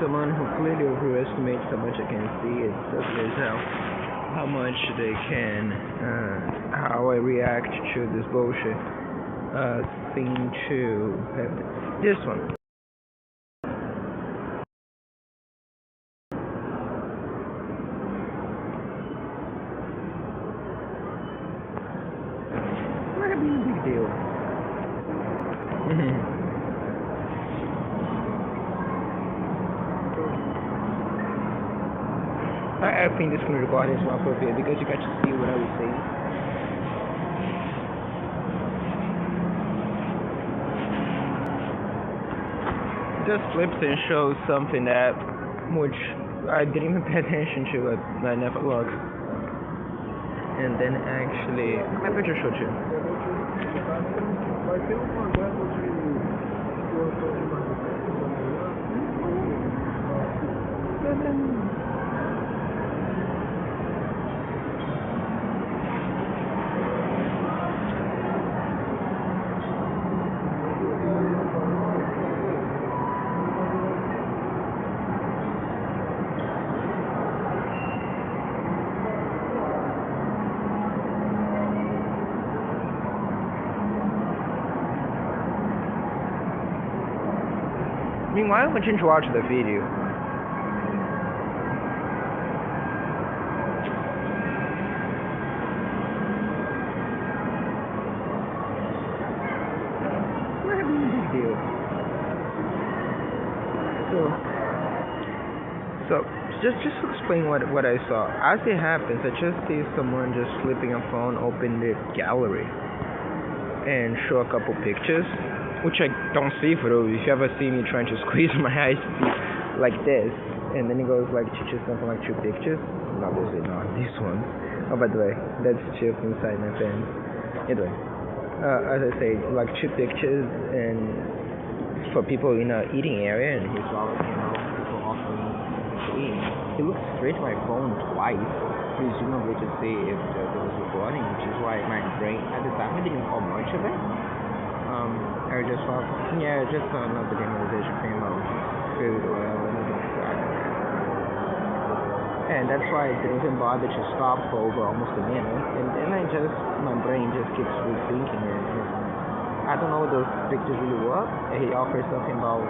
someone who clearly overestimates how much I can see. It's ugly as hell. How much they can, how I react to this bullshit thing to this one. Might have been a big deal. I think this screen recording is more appropriate because you got to see what I was saying. Just flips and shows something that which I didn't even pay attention to. I never looked. And then actually, my picture showed you. Meanwhile, I'm going to watch the video. What a big deal. So just to explain what I saw. As it happens, I just see someone just flipping a phone, open the gallery, and show a couple pictures. Which I don't see through. If you ever see me trying to squeeze my eyes like this, and then it goes like to choose something like two pictures. Obviously not this one. Oh, by the way, that's chips inside my pants. Anyway, as I say, like two pictures, and for people in an eating area, and he's people offering to eat. He looked straight at my phone twice, presumably to see if there was recording, which is why my brain at the time I didn't call much of it. I just thought, yeah, just another demonization came out. Food, oil, and that's why I didn't even bother to stop for over almost a minute. And then my brain just keeps rethinking it. I don't know what those pictures really were. He offers something about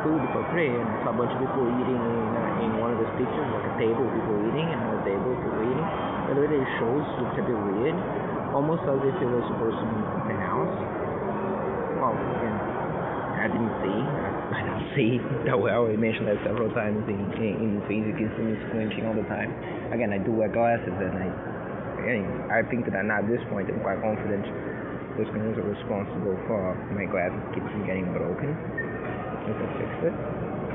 food for free, and I saw a bunch of people eating in one of those pictures, like a table, people eating, and another table, people eating. By the way, the shows looked a bit weird. Almost as if it was supposed to be something else. Well, again, I didn't see that well. I mentioned that several times in things. You can see me squinting all the time. Again, I do wear glasses, and I think that at this point I'm quite confident those screens are responsible for my glasses keep from getting broken. If I fix it,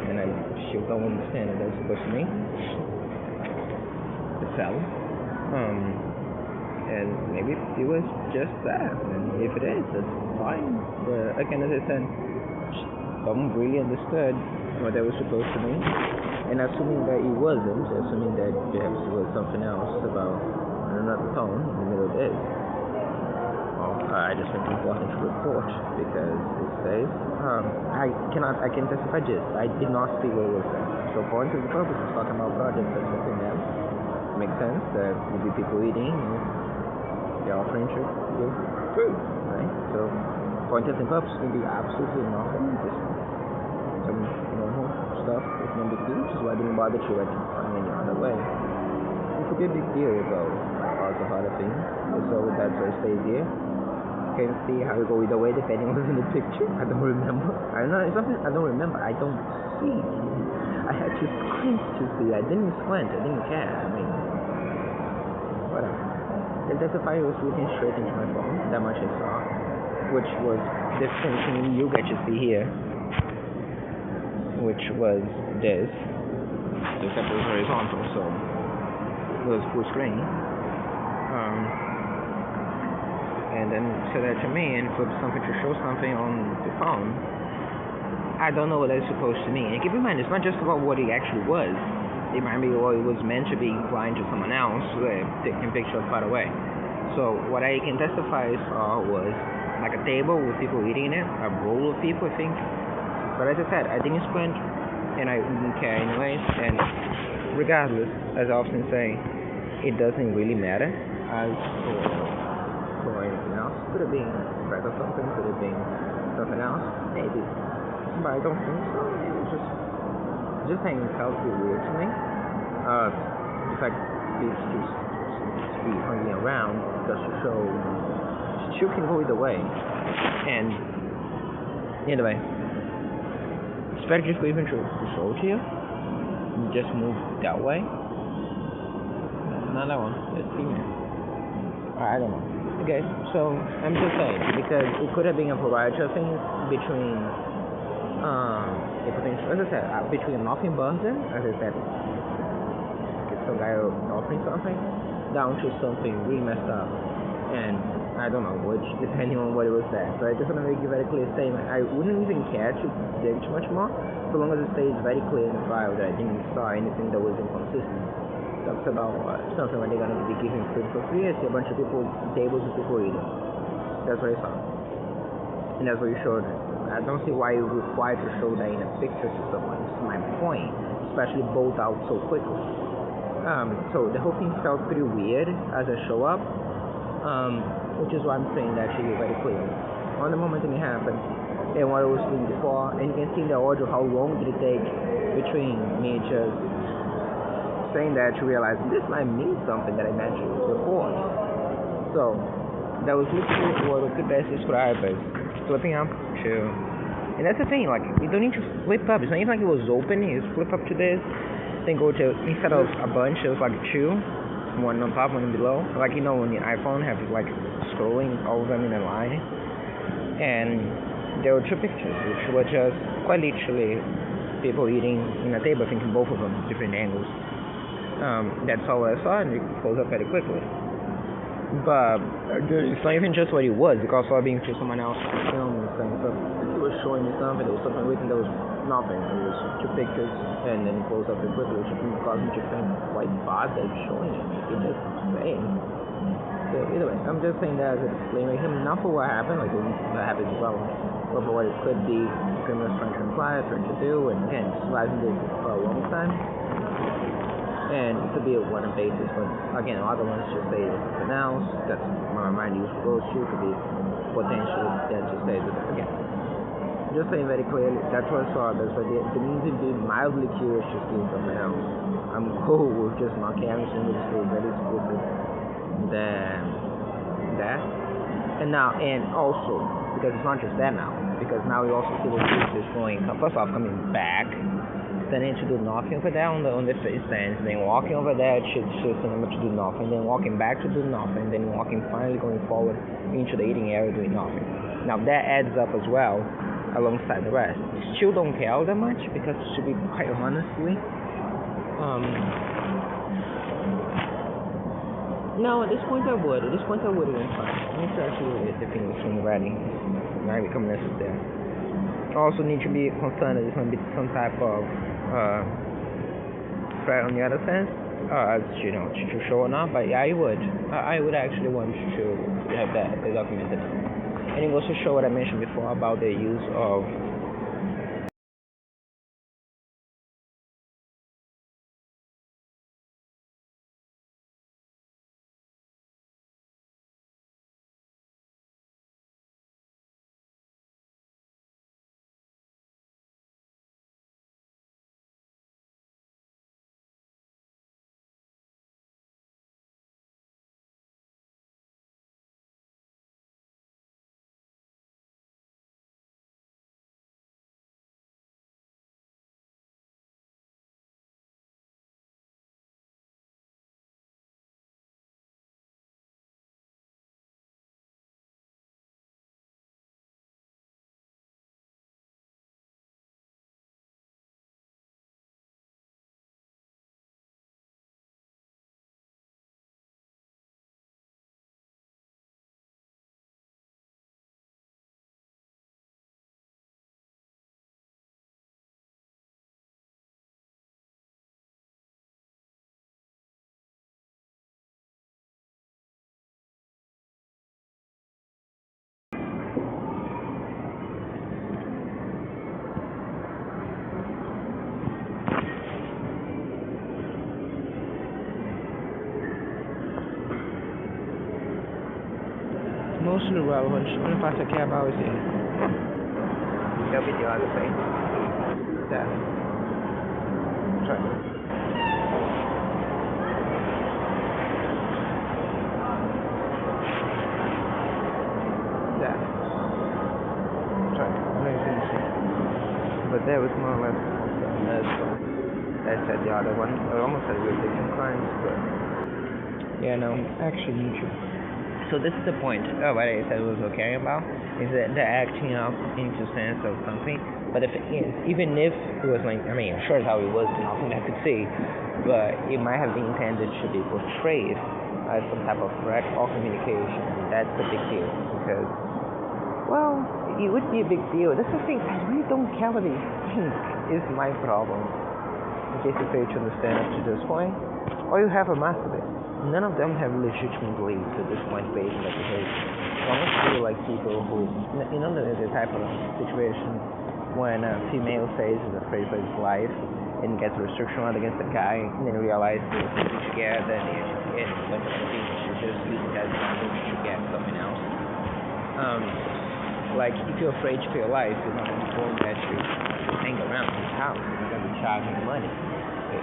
and I still don't understand what that's supposed to mean. The fell. And maybe it was just that, and if it is, that's fine. But again, as I said, someone really understood what that was supposed to mean, and assuming that it wasn't, assuming that perhaps it was something else about another tone in the middle of this, well, I just think it's important to report, because it says, I can testify this, I did not see what it was said. So for instance, the purpose is talking about projects and something else. Makes sense, there will be people eating, they're offering to give food, right? So, point and purpose can be absolutely nothing, just some normal stuff with no big deal, which is why I didn't bother to find any other way. It could be a big deal though, like lots of other things. So that's why it stays here. You can see how it go either way depending on what's in the picture. I don't remember. I don't know, it's something I don't remember. I don't see. I had to squint to see. I didn't squint, I didn't care. I mean, whatever. The testifier was looking straight into my phone, that much I saw, which was this thing you get to see here, which was this, except it was horizontal, so it was full screen. And then said that to me and flipped something to show something on the phone. I don't know what that's supposed to mean. And keep in mind, it's not just about what it actually was. It might be what it was meant to be implying to someone else, taking pictures far away. So what I can testify saw was like a table with people eating in it, a row of people, I think. But as I said, I didn't squint and I wouldn't care anyways. And regardless, as I often say, it doesn't really matter. As for anything else, could have been breath or something, could have been something else, maybe. But I don't think so. It's just saying it felt a bit weird to me. The fact these two be hanging around just to show she can go either way. And anyway, strategy even to show to you. You just move that way. Not that one. Just female. I don't know. Okay, so I'm just saying because it could have been a variety of things between as I said, between nothing buzzer, as I said, some guy offering something, down to something really messed up, and I don't know which, depending on what it was that. So I just want to make a very clear statement. I wouldn't even care to dig too much more, so long as it stays very clear in the file that I didn't saw anything that was inconsistent. Talks about something where they're going to be giving food for free. I see a bunch of people, tables with people eating. That's what I saw. And that's what you showed. I don't see why you're required to show that in a picture to someone. It's my point, especially both out so quickly. So the whole thing felt pretty weird as I show up, which is why I'm saying that to you very clearly. On the moment it happened, and what I was doing before, and you can see in the audio how long did it take between me just saying that to realize this might mean something that I mentioned before. So that was literally what I could best describe as flipping up to, and that's the thing, like you don't need to flip up. It's not even like it was open. You just flip up to this, then go to, instead of a bunch, it was like two, one on top, one below. Like you know when the iPhone have like scrolling all of them in a line, and there were two pictures which were just quite literally people eating in a table, thinking both of them different angles. That's all I saw, and it closed up very quickly. But it's not even just what it was, because I was being to someone else film and stuff. So it was showing me something, there was something written, there was nothing. It was two pictures and then closed up very quickly, which caused me to think quite bothered showing it. It just saying. So either way, I'm just saying that as a disclaimer, not for what happened, like what happened as well, but for what it could be, criminals trying to imply, trying to do, and again, surviving this for a long time. And it could be a one basis, but again, other ones just say something else. That's where my mind usually goes to. Could be potentially that just say that again. Just saying very clearly, that's what I saw. That's why the means to be mildly curious to see something else. I'm cool with just not caring, so it's still very explicit than that. And now, and also because it's not just that now, because now you also see the pictures going. First off, coming back. Standing to do nothing over there on the stands, then walking over there to cinema to do nothing, then walking back to do nothing, then walking finally going forward into the eating area doing nothing. Now that adds up as well alongside the rest. Still don't care all that much because to be quite honestly, no, at this point I would. At this point I would have been fine. I need to actually get the thing between ready. Might become necessary. I also need to be concerned that there's going to be some type of threat on the other sense, as you know, to show or not. But yeah, I would actually want to have that documented. And it goes to show what I mentioned before about the use of absolutely relevant. Não passa aqui about it. There'll be the other thing. That. Sorry. That. Sorry. I'm not even see. But that was more or less I said the other one. I almost said with different crimes, but yeah, no, actually mutual. So this is the point. What I said was okay about is that they're acting up into sense of something. But if it is, even if it was like, I mean, I'm sure how it was, nothing I could see, but it might have been intended to be portrayed as some type of threat or communication. And that's a big deal because, well, it would be a big deal. That's the thing. I really don't care what they think is my problem. In case you fail to understand up to this point, or you have a master. None of them have legitimate beliefs at this point based on that behavior. I almost feel like people who, the type of situation when a female says is afraid for his life and gets a restriction order against the guy and then realizes they're together and they bunch of things to just use it as language to get something else. Like if you're afraid for your life, you're not going to let you hang around his house. You're not going to be charging money.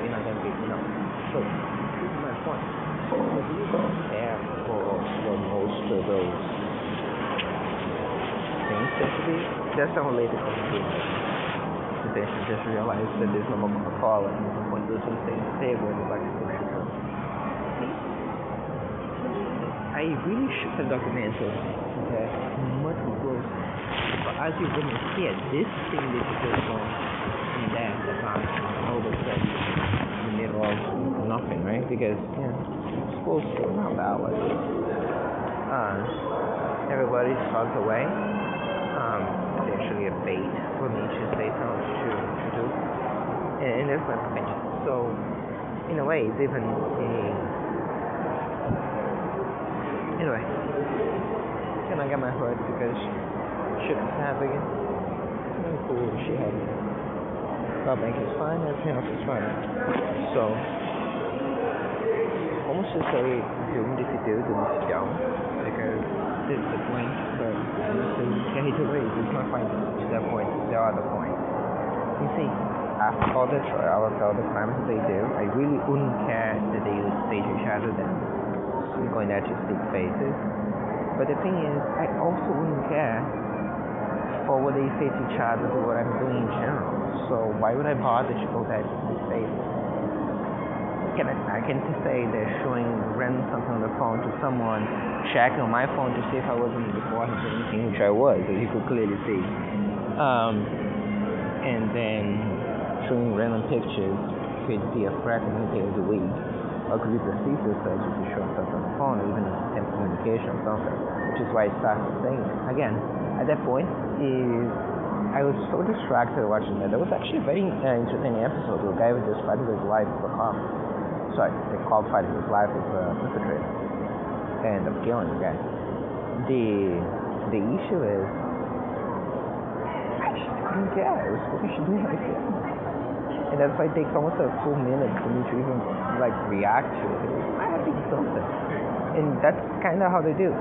You're not going to be, So this is my point. Yeah, for most of those things actually, that's not related to the game. They should just realize that there's no more Coca-Cola and there's no point those things stay on the table and like I really should have documented that much close. But as you're gonna see it, this thing that you just saw in there, the past, all the stuff in the middle of nothing, right? Because supposed to around hours. Everybody talks away. It's actually a bait for me to say something to do. And there's my point. So, in a way, it's even anyway. Can I get my hurt because shit is happening? Very cool, she had it. My bank is fine, everything else is fine. So, almost just say doomed if you do, doomed if you don't, because this is the point, but honestly, either way, it's not fine to that point, there are the point. You see, after all the crimes that they do, I really wouldn't care that they would stage each other then going there to stick faces. But the thing is, I also wouldn't care for what they say to each other or what I'm doing in general. So why would I bother to go there to stick faces? I can say they're showing random something on the phone to someone, checking on my phone to see if I wasn't recording anything, which I was, as you could clearly see. And then showing random pictures could be a fragment of the week, or could be perceived as such if you show stuff on the phone, or even attempt communication or something, which is why I started saying it. Again, at that point, I was so distracted watching that. There was actually a very entertaining episode where a guy was just fighting his life for a cop. Sorry, the cop fighting his life with a perpetrator. And of killing the guy. The issue is, I just couldn't care. I was supposed to do my thing. And that's why it takes almost a full minute for me to even react to it. I have to do something. And that's kind of how they do.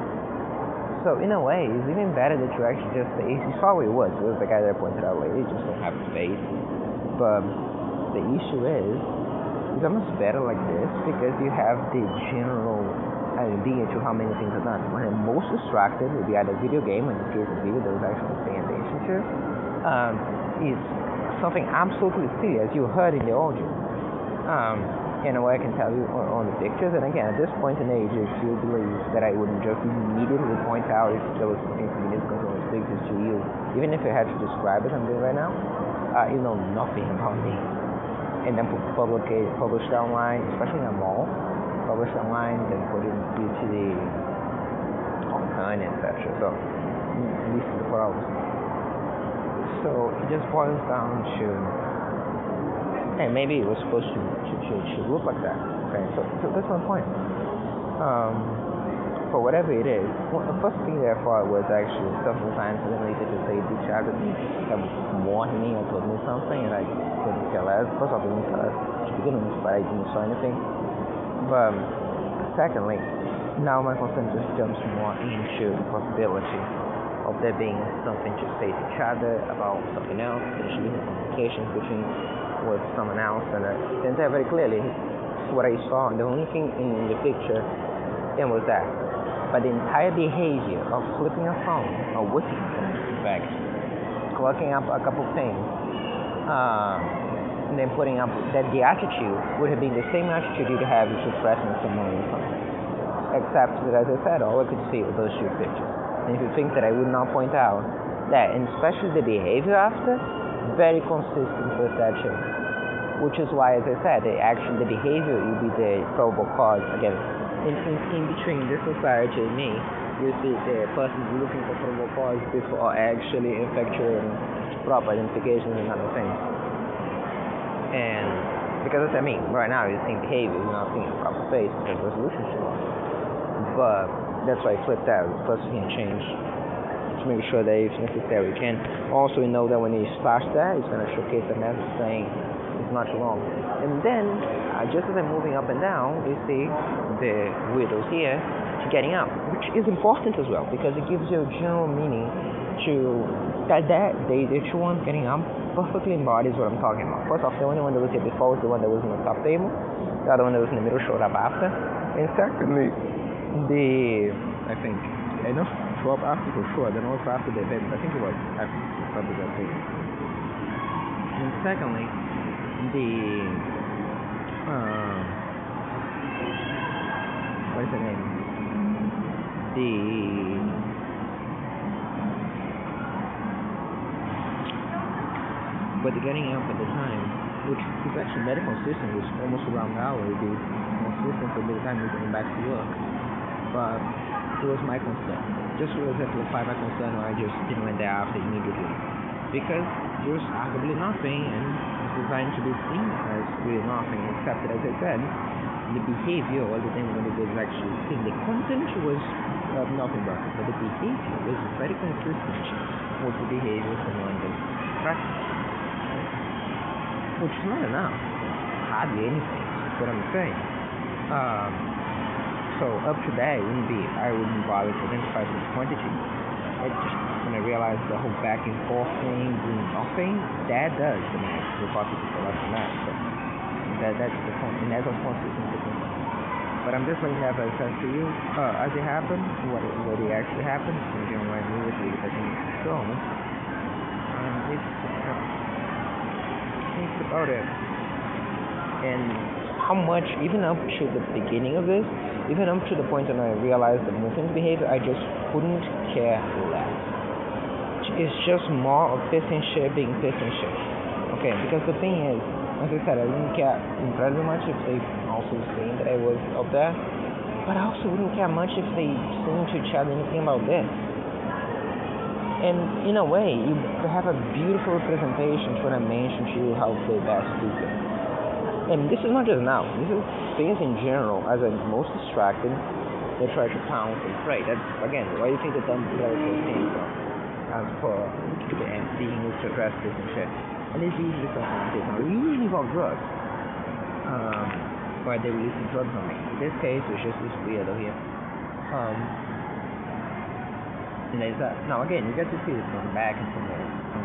So in a way, it's even better that you actually just say, you saw what it was. It was the guy that pointed out later, just don't have space. But the issue is, it's almost better like this because you have the general idea to how many things are done. When I'm most distracted would be either video game, in the case of video that was actually paying attention to, is something absolutely silly, as you heard in the audio. In a way I can tell you on the pictures, and again, at this point in age, if you believe that I wouldn't just immediately point out if there was something significant on the pictures to you, even if I had to describe it I'm doing right now, you know nothing about me. And then publish it online, especially in a mall, publish it online, then put it due to the online, etc. So, this is the problem. So, it just boils down to, and maybe it was supposed to look like that. Okay, so that's my point. For whatever it is, the first thing therefore was actually several times and then later to say each other warned me or told me something and I couldn't care less. First of all, I didn't care less to begin with, but I didn't saw anything. But secondly, Now my concern just jumps more into the possibility of there being something to say to each other about something else, potentially communications between with someone else, and I can tell very clearly what I saw. And the only thing in the picture it was that, but the entire behavior of flipping a phone or whipping a phone, in fact, looking up a couple things, and then putting up that the attitude would have been the same attitude you'd have if you're pressing someone or something. Except that, as I said, all I could see were those two pictures. And if you think that I would not point out that, and especially the behavior after, very consistent with that too. Which is why, as I said, the behavior would be the probable cause. Again, in between this society and me, you see the person looking for probable cause before actually effectuating proper identifications and other things. And because I mean, right now you're seeing behavior, you're not seeing a proper face because resolution is long. But that's why I flipped out. First you can change to make sure that if necessary you can. Also you know that when you start that, it's going to showcase a message saying it's not too long. And then just as I'm moving up and down, you see the weirdos here getting up, which is important as well because it gives you a general meaning to that the two ones getting up perfectly embodies what I'm talking about. First off, the only one that was here before was the one that was in the top table. The other one that was in the middle showed up after. And secondly, I think I know show up after for sure. Then also after the event, I think it was after that thing. And secondly, what is the name? But the getting up at the time, which is actually very consistent, was almost around the hour. It would be consistent for the time we're going back to work. But it was my concern. Just to exemplify my concern, I just didn't went there after immediately. Because there's arguably nothing, and it's designed to be seen as really nothing, except that, as I said, the behavior or the thing when it was actually seen. The content was nothing but the behavior was very consistent with the behavior from London practice. Which is not enough. Hardly anything. That's what I'm saying. So up to that, I wouldn't bother to identify the quantity. Just when I realized the whole back and forth thing, doing nothing, that does the math. The possibility for less than that. So that's the point. And as of consistency. But I'm just letting that as to you. As it happened, what it actually happened, and again, when I knew it, I think it's so. It's about it. And how much, even up to the beginning of this, even up to the point when I realized the movement behavior, I just couldn't care less. It's just more of pissing shit being pissing shit. Okay, because the thing is, as I said, I didn't care incredibly much if they also seen that I was up there, but I also wouldn't care much if they seen to each other anything about this. And in a way, you have a beautiful representation to what I mentioned to you, how they best stupid. And this is not just now, this is things in general, as I'm most distracted, they try to pounce and pray. That's, again, why you think the dumb players came from, as for being used to address this and shit. And it's usually something like this. Now, it usually involves drugs, where they're releasing drugs on me. In this case, it's just this weirdo here. And there's that. Now again, you get to see this from the back and from the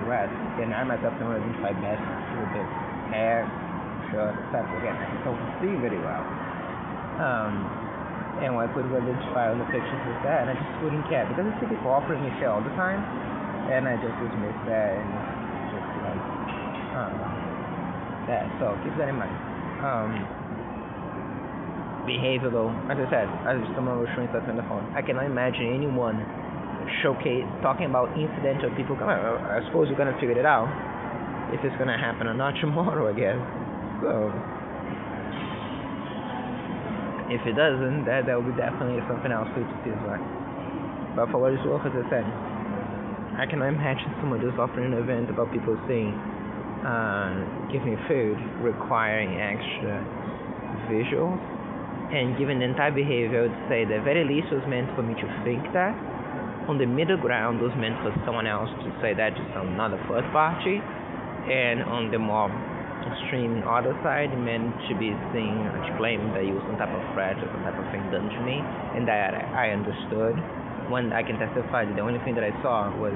rest. Then I myself can identify best with the hair, shirt, etc. Again, I can see really well. And what I could identify on the pictures was that, and I just wouldn't care because it's people offering me shit all the time, and I just dismissed that and just that. So keep that in mind. Behavior though, as I said, as someone was showing stuff on the phone, I cannot imagine anyone talking about incidental people. I suppose we're gonna figure it out if it's gonna happen or not tomorrow, I guess. So if it doesn't, that will be definitely something else for you to see as well. But for what it's worth, as I said, I cannot imagine someone just offering an event about people saying giving food requiring extra visuals, and given the entire behavior, I would say the very least was meant for me to think that. On the middle ground was meant for someone else to say that to some another third party, and on the more extreme other side, men should be seen to claim that it was some type of threat or some type of thing done to me, and that I understood. When I can testify that the only thing that I saw was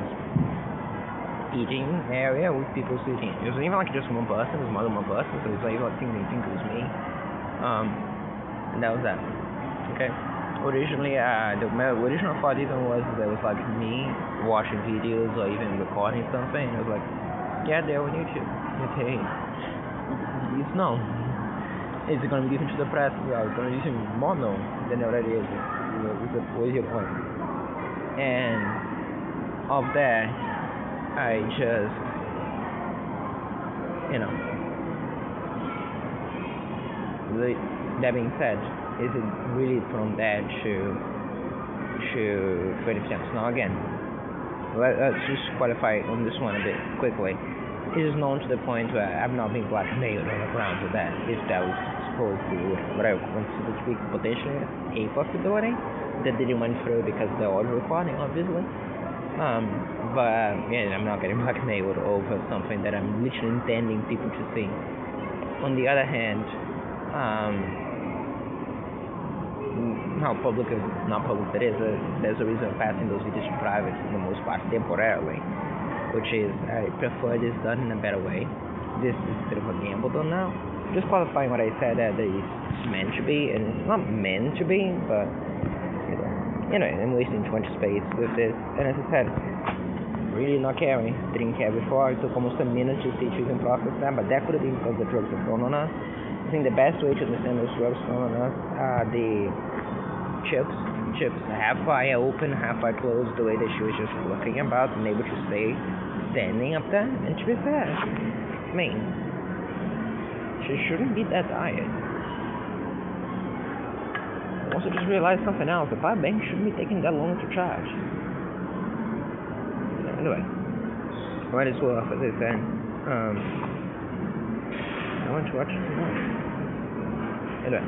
eating area with people sitting. It wasn't even like just one person, it was more than one person, so it's like I think they think it was me. And that was that. Okay. Originally, my original thought even was that it was like me watching videos or even recording something, and I was like, yeah, they're on YouTube. Okay. It's known. Is it going to be given to the press? Well, it's going to be even more known than it already is. What is your point? And of that, I just, that being said, is it really from that to creative sense? Now again, let's just qualify on this one a bit quickly. It is known to the point where I'm not being blackmailed on the grounds of that, if that was supposed to be what I consider to be potentially a possibility that didn't went through because the audio recording, obviously. But yeah, I'm not getting blackmailed over something that I'm literally intending people to see. On the other hand, how public or not public that is, there's a reason for passing those videos to private for the most part temporarily, which is I prefer this done in a better way. This is a bit of a gamble though now. Just qualifying what I said that it's meant to be, and it's not meant to be, but anyway, I'm wasting too much space with this, and as I said, really not caring. Didn't care before. It took almost a minute to see to even process that, but that could have been because the drugs are thrown on us. I think the best way to understand those drugs thrown on us are the chips half eye open, half eye closed, the way that she was just looking about and able to stay standing up there. And to be fair, I mean, she shouldn't be that tired. I also just realized something else. The power bank shouldn't be taking that long to charge. Anyway, might as well, as I said, I want to watch some more. Anyway.